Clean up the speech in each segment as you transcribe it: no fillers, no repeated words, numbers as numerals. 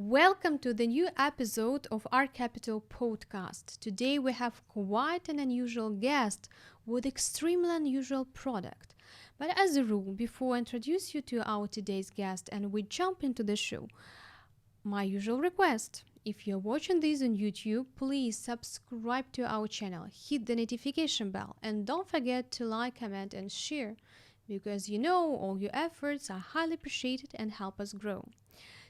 Welcome to the new episode of our Capital podcast. Today we have quite an unusual guest with extremely unusual product. But as a rule, before I introduce you to our today's guest and we jump into the show, my usual request. If you're watching this on YouTube, please subscribe to our channel, hit the notification bell, and don't forget to like, comment, and share, because all your efforts are highly appreciated and help us grow.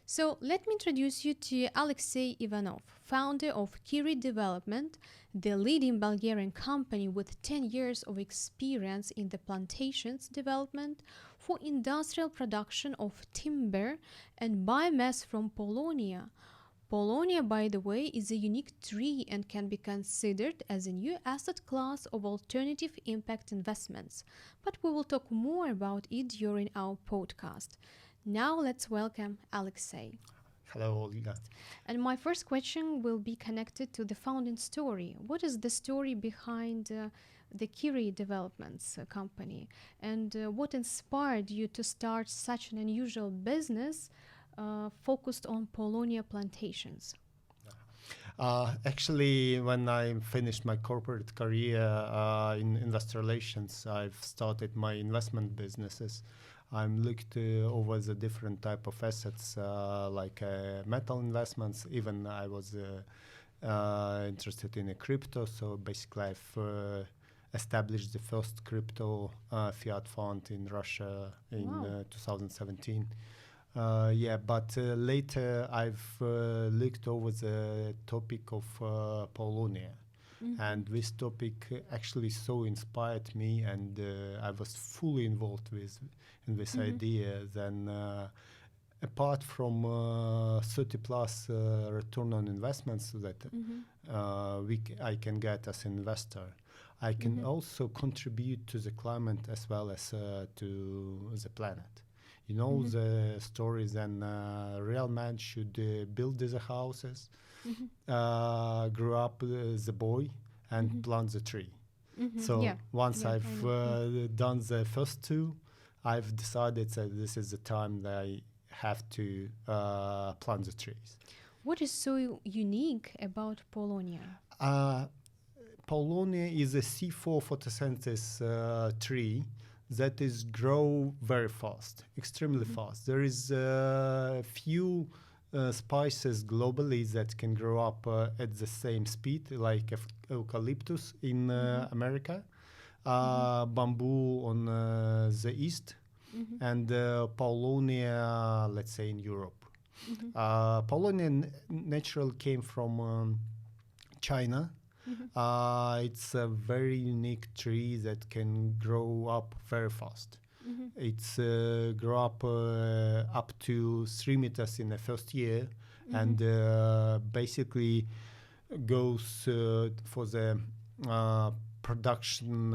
So let me introduce you to Alexey Ivanov, founder of Kiri Development, the leading Bulgarian company with 10 years of experience in the plantations development for industrial production of timber and biomass from Paulownia. Paulownia, by the way, is a unique tree and can be considered as a new asset class of alternative impact investments. But we will talk more about it during our podcast. Now let's welcome Alexey. Hello, Olga. And my first question will be connected to the founding story. What is the story behind the Kiri Developments company? And what inspired you to start such an unusual business focused on Paulownia plantations? Actually, when I finished my corporate career in investor relations, I've started my investment businesses. I'm looked over the different type of assets like metal investments. Even I was interested in a crypto. So basically, I've established the first crypto fiat fund in Russia in 2017. But later I've looked over the topic of Paulownia. Mm-hmm. And this topic actually so inspired me, and I was fully involved in this idea. Then, apart from 30 plus return on investments that I can get as an investor, I can also contribute to the climate as well as to the planet. The stories, and real man should build the houses, grow up the boy, and plant the tree. So once I've done the first two, I've decided that this is the time that I have to plant the trees. What is so unique about Paulownia? Paulownia is a C4 photosynthesis tree that is grow very fast, extremely fast. There is few spices globally that can grow up at the same speed, like eucalyptus in America, bamboo on the east, and Paulownia, let's say, in Europe. Paulownia naturally came from China. It's a very unique tree that can grow up very fast. It's grow up to 3 meters in the first year, and basically goes for the production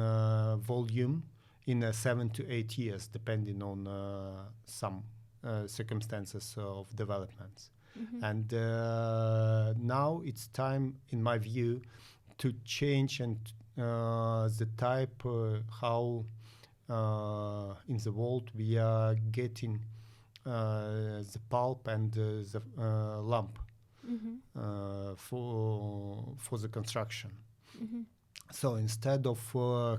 volume in 7 to 8 years, depending on some circumstances of developments. And now it's time, in my view, to change and the type how in the world we are getting the pulp and the lump for the construction. So instead of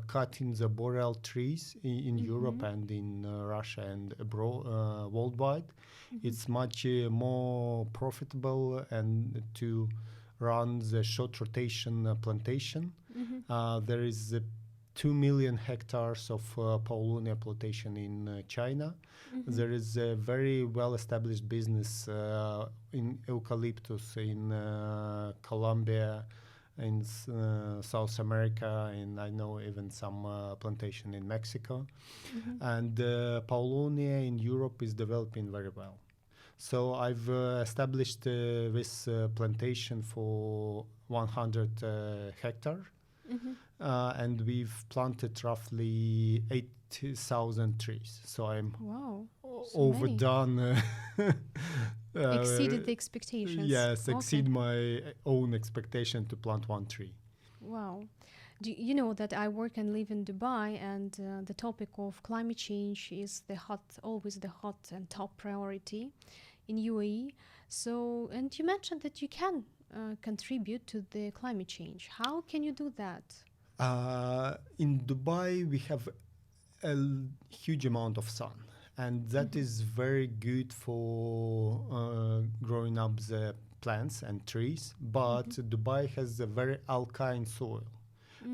cutting the boreal trees in Europe and in Russia and abroad, worldwide, it's much more profitable and to run the short rotation plantation. There is 2 million hectares of Paulownia plantation in China. There is a very well-established business in eucalyptus in Colombia, in South America, and I know even some plantation in Mexico. And Paulownia in Europe is developing very well. So I've established this plantation for 100 hectares, and we've planted roughly 8,000 trees. So I'm overdone. Exceeded the expectations. Yes, exceed my own expectation to plant one tree. Wow. Do you know that I work and live in Dubai, and the topic of climate change is always the hot and top priority in UAE. So, and you mentioned that you can contribute to the climate change. How can you do that? In Dubai, we have huge amount of sun, and that is very good for growing up the plants and trees. But Dubai has a very alkaline soil,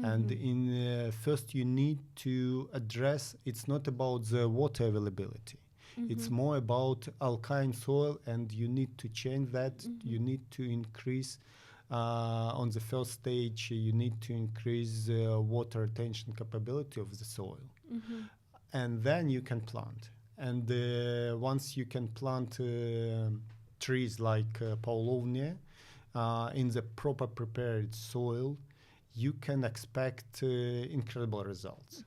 and in first you need to address. It's not about the water availability. It's more about alkaline soil, and you need to change that. You need to increase. On the first stage, you need to increase water retention capability of the soil, and then you can plant. And once you can plant trees like Paulownia in the proper prepared soil, you can expect incredible results.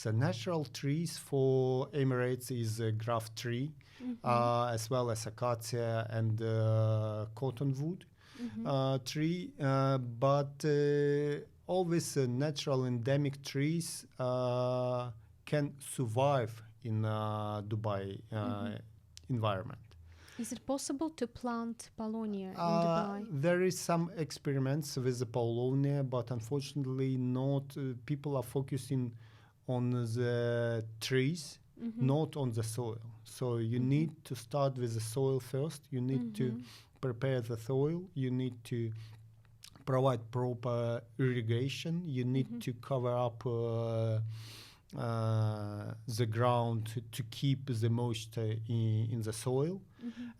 The natural trees for Emirates is a graft tree, as well as acacia and cottonwood tree, but always natural endemic trees can survive in Dubai environment. Is it possible to plant Paulownia in Dubai? There is some experiments with the Paulownia, but unfortunately not. People are focusing on the trees, not on the soil. So you need to start with the soil first. You need to prepare the soil. You need to provide proper irrigation. You need to cover up the ground to keep the moisture in the soil.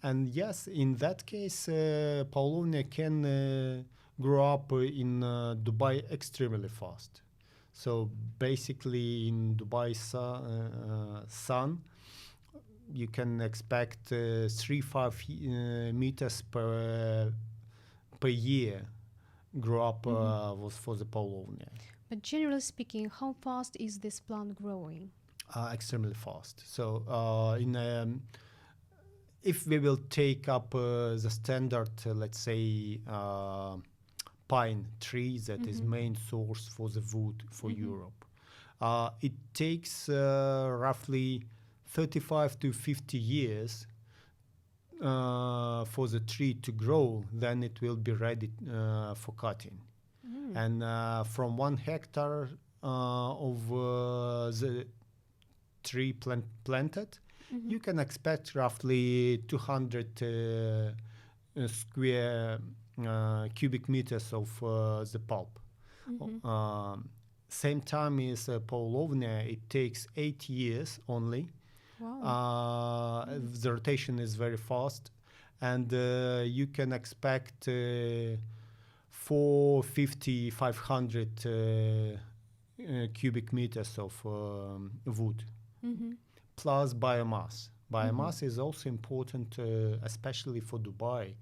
And yes, in that case, Paulownia can grow up in Dubai extremely fast. So basically, in Dubai sun, you can expect 3-5 meters per year grow up for the Paulownia. But generally speaking, how fast is this plant growing? Extremely fast. So if we will take up the standard, let's say, pine tree that is main source for the wood for Europe, it takes roughly 35 to 50 years for the tree to grow. Then it will be ready for cutting. And from 1 hectare of the tree planted, you can expect roughly 200 square cubic meters of the pulp. Same time as Paulownia, it takes 8 years only. Wow. The rotation is very fast, and you can expect 450, 500 cubic meters of wood, plus biomass. Biomass is also important, especially for Dubai.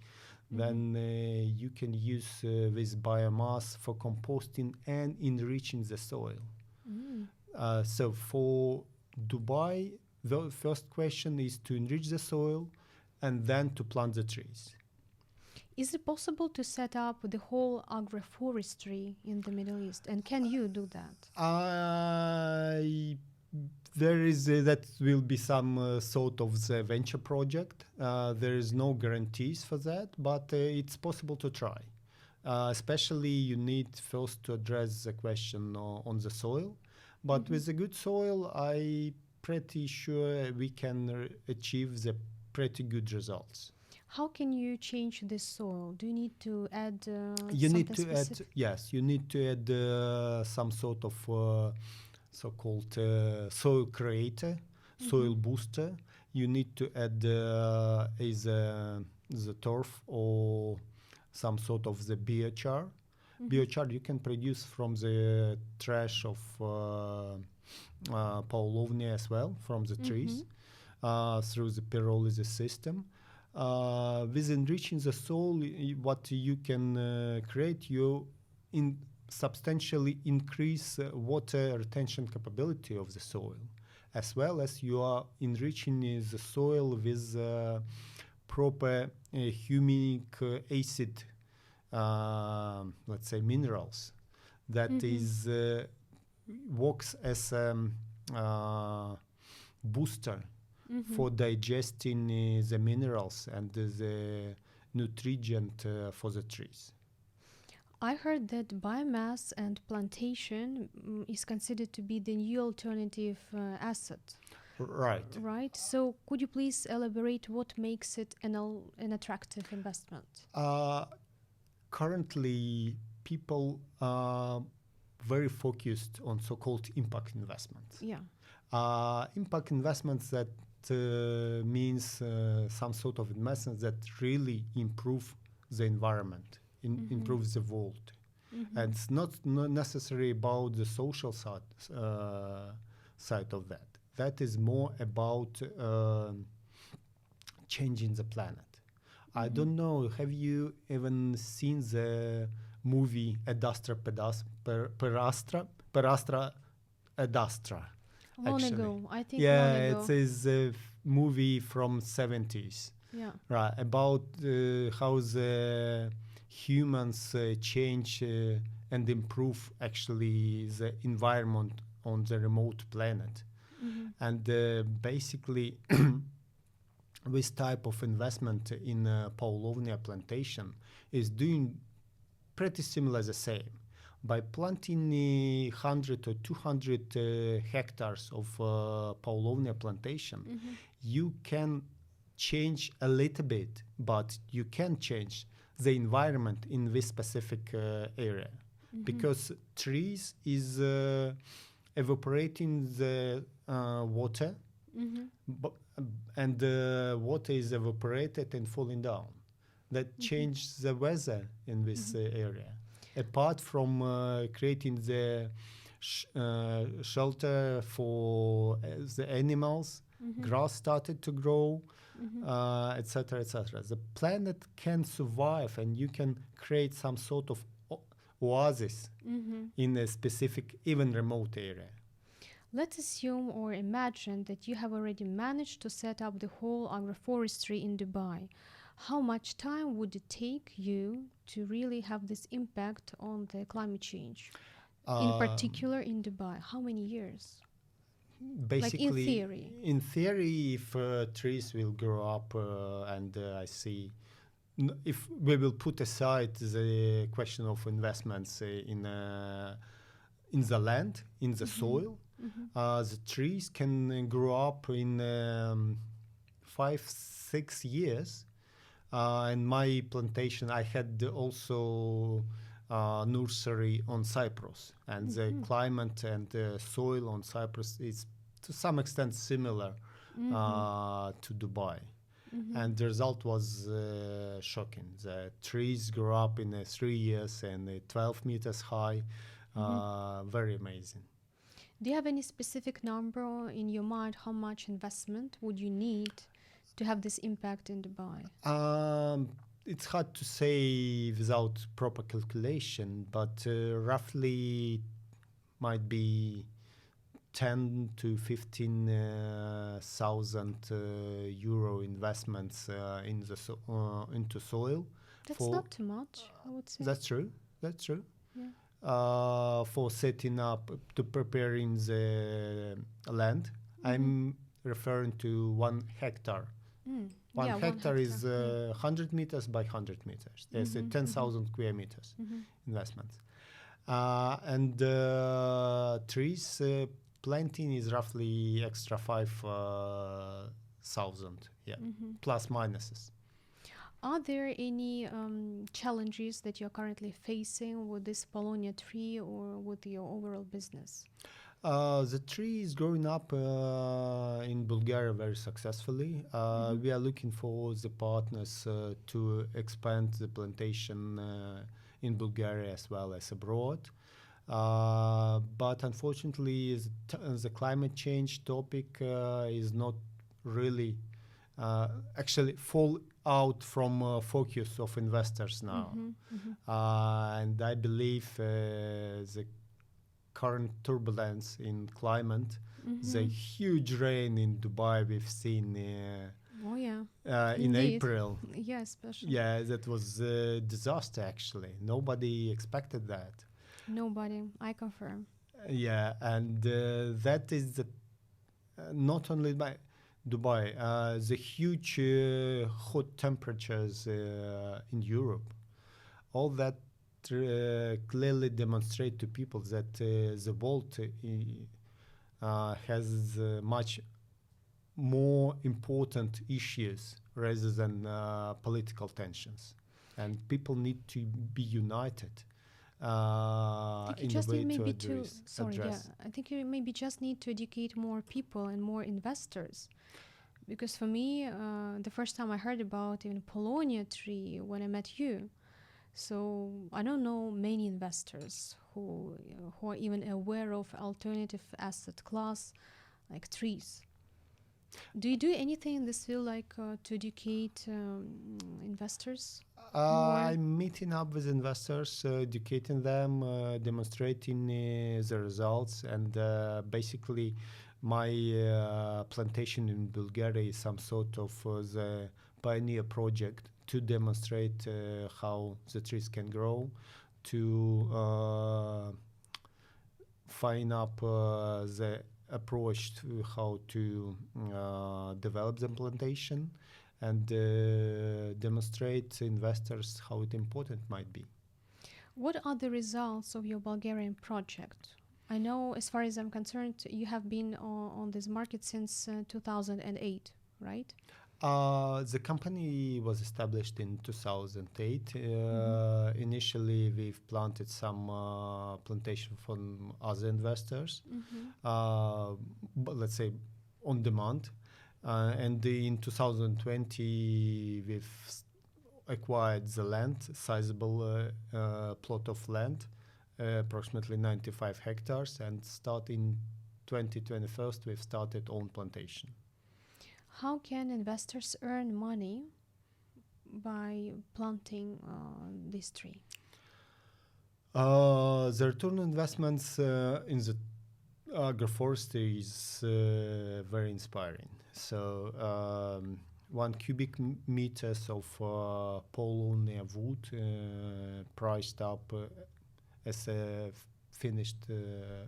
Then you can use this biomass for composting and enriching the soil. So for Dubai, the first question is to enrich the soil and then to plant the trees. Is it possible to set up the whole agroforestry in the Middle East? And can you do that? There is that will be some sort of the venture project. There is no guarantees for that, but it's possible to try. Especially you need first to address the question on the soil. But with a good soil, I pretty sure we can achieve the pretty good results. How can you change the soil? Do you need to add you need to specific? add, yes, you need to add some sort of so-called soil creator, soil booster. You need to add the turf or some sort of the biochar. Biochar you can produce from the trash of Paulownia as well, from the trees, through the pyrolysis system. With enriching the soil, what you can create, you substantially increase water retention capability of the soil, as well as you are enriching the soil with proper humic acid, let's say minerals, that is works as a booster for digesting the minerals and the nutrient for the trees. I heard that biomass and plantation is considered to be the new alternative asset. Right. Right. So, could you please elaborate what makes it an attractive investment? Currently, people are very focused on so-called impact investments. Yeah. Impact investments that means some sort of investments that really improve the environment, improves the world. And it's not necessarily about the social side of that. That is more about changing the planet. I don't know, have you even seen the movie Ad Astra Per Astra Ad Astra? Long Actually. ago, I think. Yeah, long ago. it is a movie from 70s. Yeah. Right, about how the humans change and improve actually the environment on the remote planet. And basically, this type of investment in Paulownia plantation is doing pretty similar the same. By planting 100 or 200 hectares of Paulownia plantation, you can change a little bit, but you can change the environment in this specific area. Because trees is evaporating the water, and the water is evaporated and falling down. That changes the weather in this area. Apart from creating the shelter for the animals, grass started to grow, etc., etc. The planet can survive, and you can create some sort of oasis in a specific, even remote area. Let's assume or imagine that you have already managed to set up the whole agroforestry in Dubai. How much time would it take you to really have this impact on the climate change? In particular in Dubai, how many years? Basically, like in theory. In theory, if trees will grow up, and I see, if we will put aside the question of investments in the land, in the soil, the trees can grow up in 5-6 years. In my plantation, I had also nursery on Cyprus, and the climate and soil on Cyprus is to some extent similar to Dubai. And the result was shocking. The trees grew up in 3 years and 12 meters high. Very amazing. Do you have any specific number in your mind? How much investment would you need to have this impact in Dubai? It's hard to say without proper calculation, but roughly might be 10 to 15,000 euro investments into soil. That's not too much, I would say. That's true. That's true. Yeah. For setting up, to preparing the land. I'm referring to 1 hectare. One hectare is 100 meters by 100 meters. There's 10,000 square meters investments. And trees planting is roughly extra 5,000, plus minuses. Are there any challenges that you're currently facing with this Paulownia tree or with your overall business? The tree is growing up in Bulgaria very successfully. We are looking for the partners to expand the plantation in Bulgaria as well as abroad. But unfortunately, the climate change topic is not really actually fall out from focus of investors now. And I believe the current turbulence in climate, the huge rain in Dubai we've seen in April. Yeah, especially. Yeah, that was a disaster actually. Nobody expected that. Nobody, I confirm. Yeah, and that is not only Dubai, the huge hot temperatures in Europe, all that clearly demonstrate to people that the world has much more important issues rather than political tensions, and people need to be united I think you in a just need way to maybe to, address. sorry, yeah, I think you maybe just need to educate more people and more investors. Because for me, the first time I heard about even Paulownia tree when I met you, so I don't know many investors who are even aware of alternative asset class like trees. Do you do anything in this field, like to educate investors more? I'm meeting up with investors, educating them, demonstrating the results, and basically, my plantation in Bulgaria is some sort of the pioneer project to demonstrate how the trees can grow, to find up the approach to how to develop the plantation and demonstrate to investors how it important might be. What are the results of your Bulgarian project? I know, as far as I'm concerned, you have been on this market since 2008, right? The company was established in 2008. Mm-hmm. Initially, we've planted some plantation from other investors, Mm-hmm. but let's say on demand. And in 2020, we've acquired the land, sizable plot of land, approximately 95 hectares, and starting 2021, we've started own plantation. How can investors earn money by planting this tree? The return on investments in the agroforestry is very inspiring. So, 1 cubic meters of Paulownia wood priced up as a finished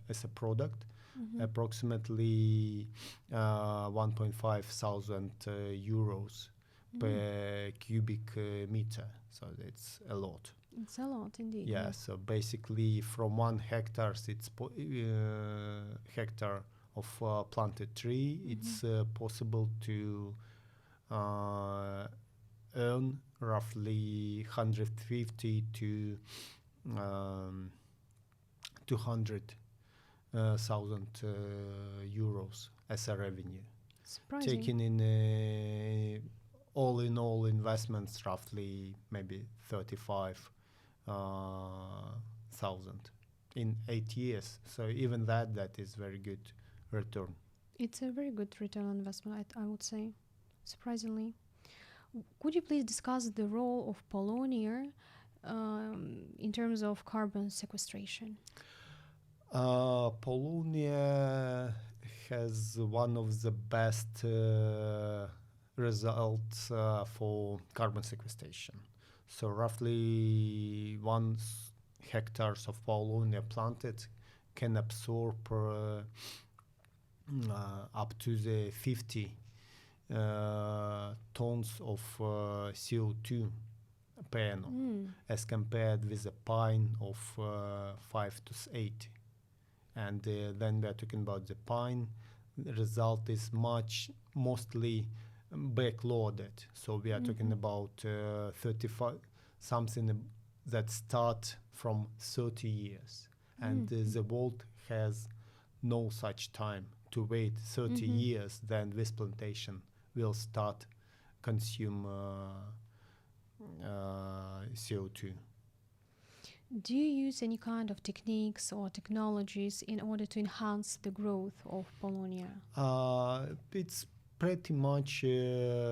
as a product, Mm-hmm. approximately 1.5 thousand euros Mm. per cubic meter. So it's a lot. It's a lot indeed. Yeah. Yeah. So basically, from 1 hectare, hectare of planted tree, Mm-hmm. it's possible to uh, earn roughly 150 to 200,000 euros as a revenue. Surprising. Taking in all in all investments, roughly maybe 35,000 in 8 years. So even that is very good return. It's a very good return on investment, I would say, surprisingly. Could you please discuss the role of Paulownia in terms of carbon sequestration? Paulownia has one of the best results for carbon sequestration. So roughly 1 hectares of Paulownia planted can absorb up to the 50 tons of CO2 per annum, Mm. as compared with a pine of 5 to 8. And then we are talking about the pine. The result is mostly backloaded. So we are talking Mm-hmm. about 35, something that start from 30 years. And Mm-hmm. the world has no such time to wait 30 Mm-hmm. years, then this plantation will start consume CO2. Do you use any kind of techniques or technologies in order to enhance the growth of Paulownia? It's pretty much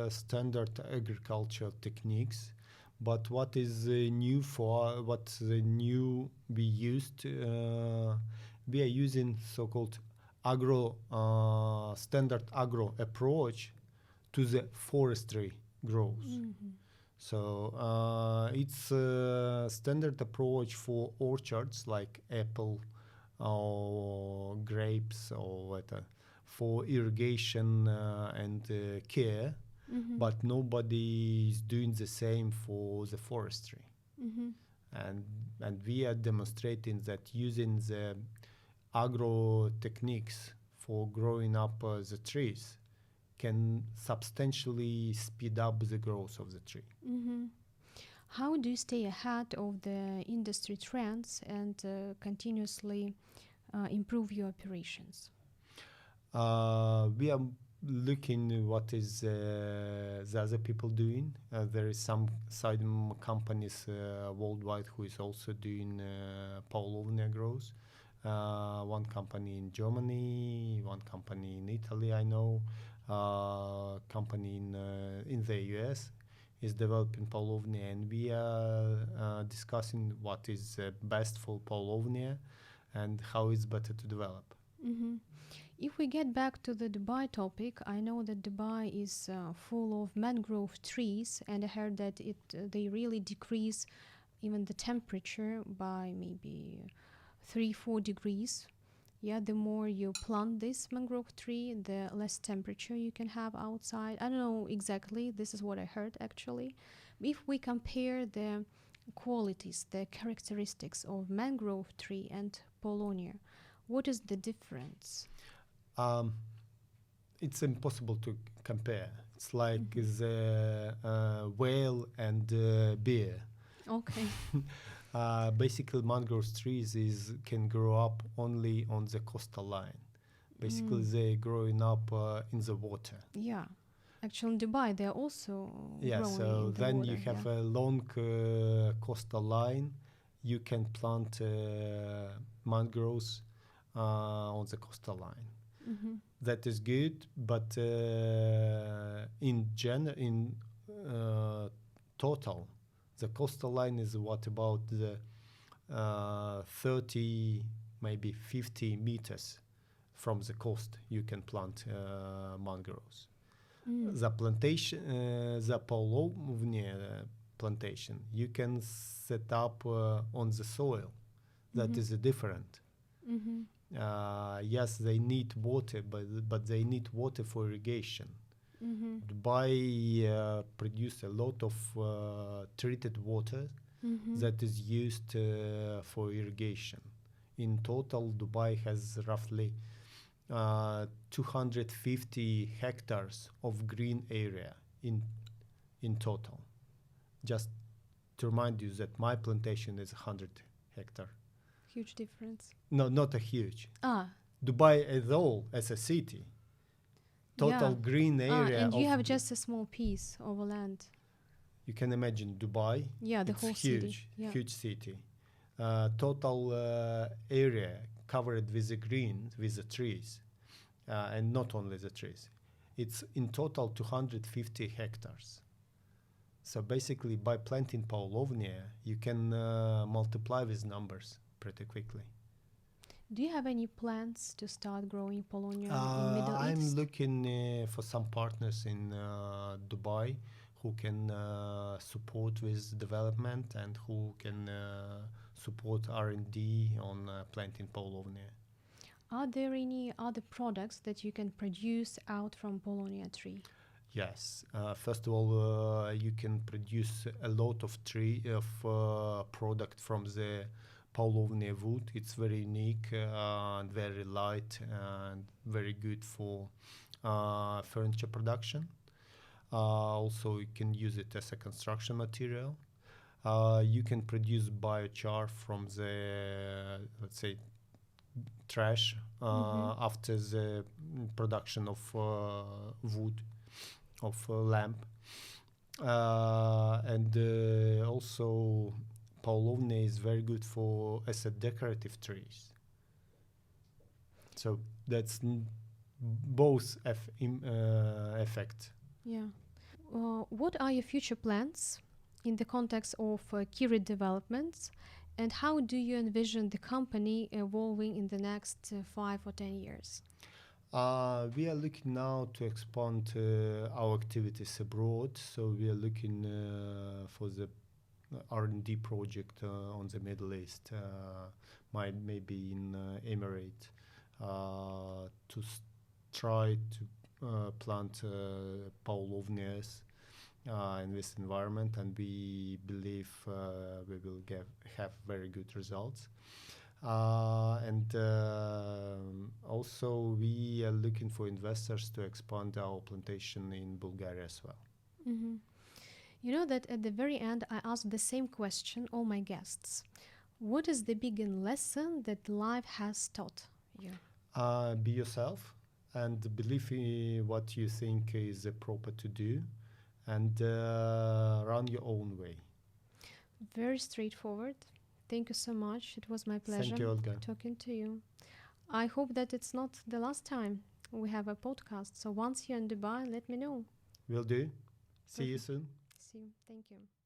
standard agricultural techniques, but what is new we used, we are using so-called standard agro approach to the forestry growth. Mm-hmm. So it's a standard approach for orchards like apple or grapes or what, for irrigation and care, but nobody is doing the same for the forestry. And we are demonstrating that using the agro techniques for growing up the trees can substantially speed up the growth of the tree. How do you stay ahead of the industry trends and continuously improve your operations? We are looking what is the other people doing. There is some companies worldwide who is also doing Paulownia growth. One company in Germany, one company in Italy, I know, company in the US is developing Paulownia, and we are discussing what is best for Paulownia and how it's better to develop. If we get back to the Dubai topic, I know that Dubai is full of mangrove trees, and I heard that they really decrease even the temperature by maybe 3-4 degrees. Yeah, the more you plant this mangrove tree, the less temperature you can have outside. I don't know exactly, this is what I heard actually. If we compare the qualities, the characteristics of mangrove tree and Paulownia, what is the difference? It's impossible to compare. It's like the whale and beer. Okay. Basically, mangrove trees can grow up only on the coastal line. Basically, they growing up in the water. Yeah. Actually, in Dubai, they're also growing So in the then water, you have a long coastal line. You can plant mangroves on the coastal line. That is good, but in total, the coastal line is what about the 30, maybe 50 meters from the coast. You can plant mangroves. The plantation, the Paulownia plantation, you can set up on the soil. That is different. Yes, they need water, but they need water for irrigation. Dubai produce a lot of treated water that is used for irrigation. In total, Dubai has roughly 250 hectares of green area in total. Just to remind you that my plantation is 100 hectare. Huge difference. No, not a huge. Ah. Dubai as all, as a city, total green area. And you have just a small piece of land. You can imagine Dubai. Yeah, the whole huge, city. Yeah. huge city. Total area covered with the green, with the trees, and not only the trees. It's in total 250 hectares. So basically, by planting Paulownia, you can multiply these numbers pretty quickly. Do you have any plans to start growing Paulownia in Middle East? I'm looking for some partners in Dubai who can support this development and who can support R&D on planting Paulownia. Are there any other products that you can produce out from Paulownia tree? Yes. First of all, you can produce a lot of product from the Paulownia wood. It's very unique and very light and very good for furniture production. Also, you can use it as a construction material. You can produce biochar from the, let's say, trash after the production of wood, of lamp. And also, Paulownia is very good as a decorative trees. So that's both effect. Yeah. What are your future plans in the context of Kiri Developments, and how do you envision the company evolving in the next 5 or 10 years? We are looking now to expand our activities abroad. So we are looking for the R&D project on the Middle East, maybe in Emirates, to try to plant Paulownias in this environment, and we believe we will have very good results. And also we are looking for investors to expand our plantation in Bulgaria as well. Mm-hmm. You know that at the very end, I asked the same question all my guests. What is the biggest lesson that life has taught you? Be yourself and believe in what you think is proper to do, and run your own way. Very straightforward. Thank you so much. It was my pleasure Thank you, Olga. talking to you. I hope that it's not the last time we have a podcast. So once you're in Dubai, let me know. Will do. See you Perfect. soon. See you. Thank you.